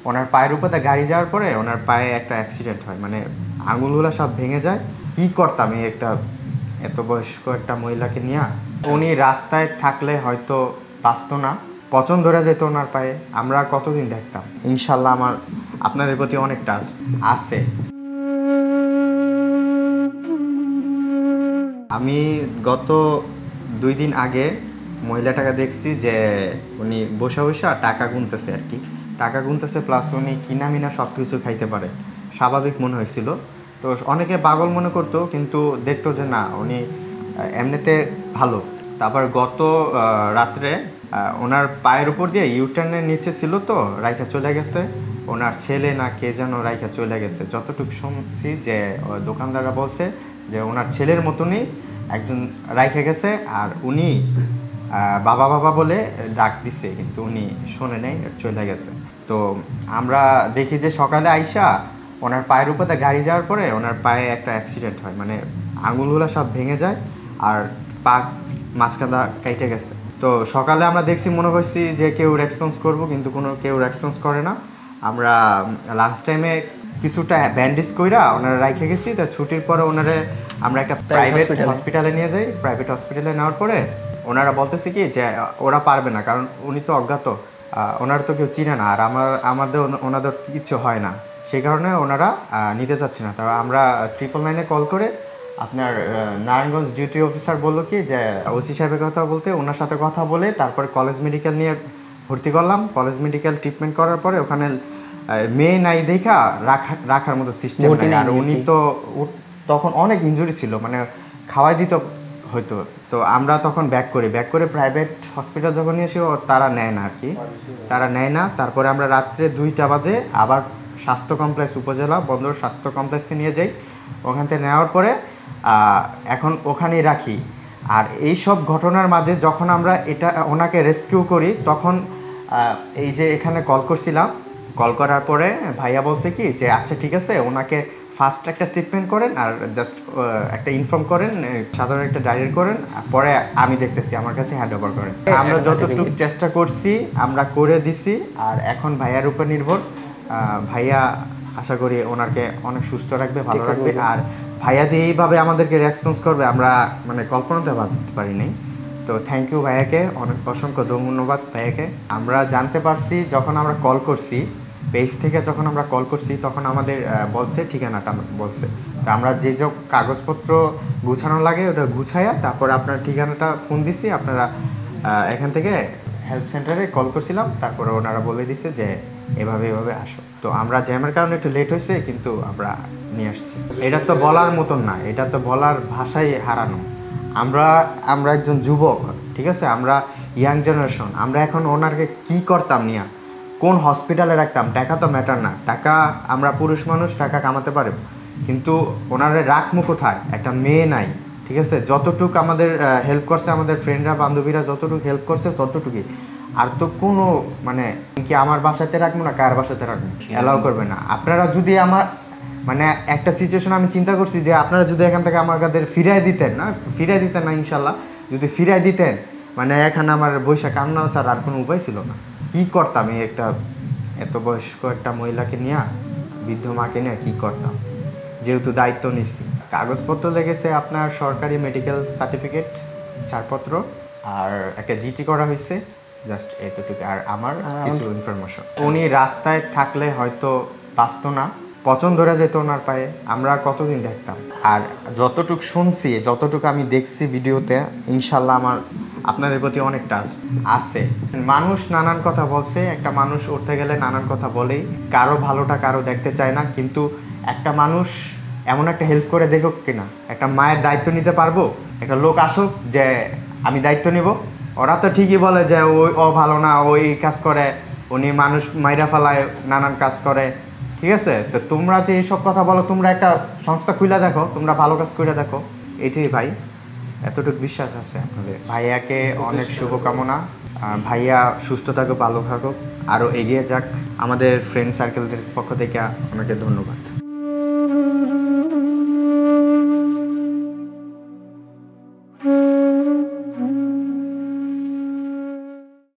ওনার পায়ের উপরে গাড়ি যাওয়ার পরে ওনার পায়ে একটা অ্যাক্সিডেন্ট হয়, মানে আঙুলগুলো সব ভেঙে যায়। কি করতাম এই একটা এত বয়স্ক একটা মহিলাকে নিয়ে? উনি রাস্তায় থাকলে হয়তো বাঁচতো না, পচন ধরে যেত ওনার পায়ে। আমরা কতদিন দেখতাম। ইনশাল্লাহ আমার আপনাদের প্রতি অনেক ট্রাস্ট আছে। আমি গত 2 দিন আগে মহিলাটাকে দেখছি যে উনি বসে বসে টাকা গুনতেছে আর কি, টাকা গুনতেছে, প্লাস উনি কিনা মিনা সব কিছু খাইতে পারে। স্বাভাবিক মনে হয়েছিল। তো অনেকে পাগল মনে করতো, কিন্তু দেখতো যে না, উনি এমনিতে ভালো। তারপর গত রাত্রে ওনার পায়ের উপর দিয়ে ইউটার্নের নিচে ছিল, তো রাইখা চলে গেছে। ওনার ছেলে না কে যেন রাইখা চলে গেছে। যতটুকু শুনছি যে দোকানদাররা বলছে যে ওনার ছেলের মতনই একজন রাইখে গেছে, আর উনি বাবা বাবা বলে ডাক দিছে, কিন্তু উনি শোনে নাই, চলে গেছে। তো আমরা দেখি যে সকালে আইসা ওনার পায়ের উপরে গাড়ি যাওয়ার পরে ওনার পায়ে একটা অ্যাক্সিডেন্ট হয়, মানে আঙুলগুলো সব ভেঙে যায় আর পা মাঝখানটা কেটে গেছে। তো সকালে আমরা দেখছি, মনে করছি যে কেউ রেসপন্স করবো, কিন্তু কেউ রেসপন্স করে না। আমরা লাঞ্চ টাইমে কিছুটা ব্যান্ডেজ কইরা ওনারা রাইখে গেছি। তো ছুটির পরে ওনারা আমরা একটা প্রাইভেট হসপিটালে নিয়ে যাই। প্রাইভেট হসপিটালে নেওয়ার পরে ওনারা বলতেছে কি যে ওরা পারবে না, কারণ উনি তো অজ্ঞাত, ওনারা তো কেউ চিনে না, আর আমাদের ওনাদের কিছু হয় না, সেই কারণে ওনারা নিতে চাচ্ছে না। তবে আমরা 999-এ কল করে আপনার নারায়ণগঞ্জ ডিউটি অফিসার বললো কি যে ওসি সাহেবের কথা বলতে, ওনার সাথে কথা বলে তারপরে কলেজ মেডিকেল নিয়ে ভর্তি করলাম। কলেজ মেডিকেল ট্রিটমেন্ট করার পরে ওখানে মেয়ে নাই দেখা রাখার মতো সিস্টেম নেই, আর উনি তো তখন অনেক ইনজুরি ছিল, মানে খাওয়াই দিত হয়তো। তো আমরা তখন ব্যাক করে প্রাইভেট হসপিটাল যখন নিয়ে এসে তারা নেয় না আর কি, তারা নেয় না। তারপরে আমরা রাত্রে 2টা বাজে আবার স্বাস্থ্য কমপ্লেক্স, উপজেলা বন্দর স্বাস্থ্য কমপ্লেক্সে নিয়ে যাই। ওখান থেকে নেওয়ার পরে এখন ওখানেই রাখি। আর এই সব ঘটনার মাঝে যখন আমরা ওনাকে রেস্কিউ করি, তখন এই যে এখানে কল করছিলাম, কল করার পরে ভাইয়া বলছে কি যে আচ্ছা ঠিক আছে, ওনাকে ফার্স্ট একটা ট্রিটমেন্ট করেন আর জাস্ট একটা ইনফর্ম করেন, সাধারণ একটা ডায়েরি করেন, পরে আমি দেখতেছি, আমার কাছে হ্যান্ড ওভার করেন। আমরা যতটুকু চেষ্টা করছি আমরা করে দিছি, আর এখন ভাইয়ার উপর নির্ভর। ভাইয়া আশা করি ওনাকে অনেক সুস্থ রাখবে, ভালো রাখবে। আর ভাইয়া যে এইভাবে আমাদেরকে রেসপন্স করবে আমরা মানে কল্পনাতে ভাবতে পারি নাই। তো থ্যাংক ইউ ভাইয়াকে, অনেক অসংখ্য ধন্যবাদ ভাইয়াকে। আমরা জানতে পারছি যখন আমরা কল করছি পেজ থেকে, যখন আমরা কল করছি তখন আমাদের বলছে ঠিকানাটা বলছে। তো আমরা যে সব কাগজপত্র গুছানো লাগে ওটা গুছাইয়া তারপর আপনার ঠিকানাটা ফোন দিছি, আপনারা এখান থেকে হেল্প সেন্টারে কল করছিলাম, তারপরে ওনারা বলে দিছে যে এভাবে আসো। তো আমরা জ্যামের কারণে একটু লেট হয়েছে, কিন্তু আমরা নিয়ে আসছি। এটা তো বলার মতন না, এটা তো বলার ভাষাই হারানো। আমরা একজন যুবক, ঠিক আছে, আমরা ইয়াং জেনারেশন। আমরা এখন ওনারকে কি করতাম নিয়ে, কোন হসপিটালে রাখতাম? টাকা তো ম্যাটার না, টাকা আমরা পুরুষ মানুষ টাকা কামাতে পারব, কিন্তু ওনারে রাখবো কোথায়? একটা মেয়ে নাই, ঠিক আছে। যতটুকু আমাদের হেল্প করছে, আমাদের ফ্রেন্ডরা বান্ধবীরা যতটুকু হেল্প করছে ততটুকুই। আর তো কোনো মানে কি আমার বাসাতে রাখবো না কার বাসাতে রাখবো, অ্যালাউ করবে না। আপনারা যদি আমার মানে একটা সিচুয়েশন আমি চিন্তা করছি যে আপনারা যদি এখান থেকে আমার কাদের ফিরাই দিতেন না, ইনশাল্লাহ যদি ফিরাই দিতেন, মানে এখানে আমার বৈশা কান্না ছাড়া আর কোনো উপায় ছিল না। কি করতাম এই একটা এত বয়স্ক একটা মহিলাকে নিয়ে, বৃদ্ধ মাকে নিয়ে কি করতাম, যেহেতু দায়িত্ব নিচ্ছি। কাগজপত্র লেগেছে আপনার সরকারি মেডিকেল সার্টিফিকেট, ছাড়পত্র, আর একটা জিটি করা হয়েছে, জাস্ট এতটুকু। আর আমার কিছু ইনফরমেশন, উনি রাস্তায় থাকলে হয়তো বাঁচতো না, পচন ধরে যেত ওনার পায়ে। আমরা কতদিন দেখতাম। আর যতটুকু শুনছি, যতটুকু আমি দেখছি ভিডিওতে, ইনশাল্লাহ আমার আপনাদের প্রতি অনেক ট্রাস্ট আছে। মানুষ নানান কথা বলছে, একটা মানুষ উঠতে গেলে নানান কথা বলেই, কারো ভালোটা কারো দেখতে চায় না, কিন্তু একটা মানুষ এমন একটা হেল্প করে দেখুক কিনা, একটা মায়ের দায়িত্ব নিতে পারবো, একটা লোক আসুক যে আমি দায়িত্ব নিব। ওরা তো ঠিকই বলে যে ও ভালো না, ওই কাজ করে, উনি মানুষ মাইরা ফেলায়, নানান কাজ করে, ঠিক আছে। তো তোমরা যে এইসব কথা বলো, তোমরা একটা সংস্থা খুলে দেখো, তোমরা ভালো কাজ করে দেখো, এটাই ভাই। এতটুকু বিশ্বাস আছে আপনাদের। ভাইয়াকে অনেক শুভকামনা, ভাইয়া সুস্থ থাকুক, ভালো থাকুক, আরও এগিয়ে যাক। আমাদের ফ্রেন্ড সার্কেলদের পক্ষ থেকে অনেকে ধন্যবাদ।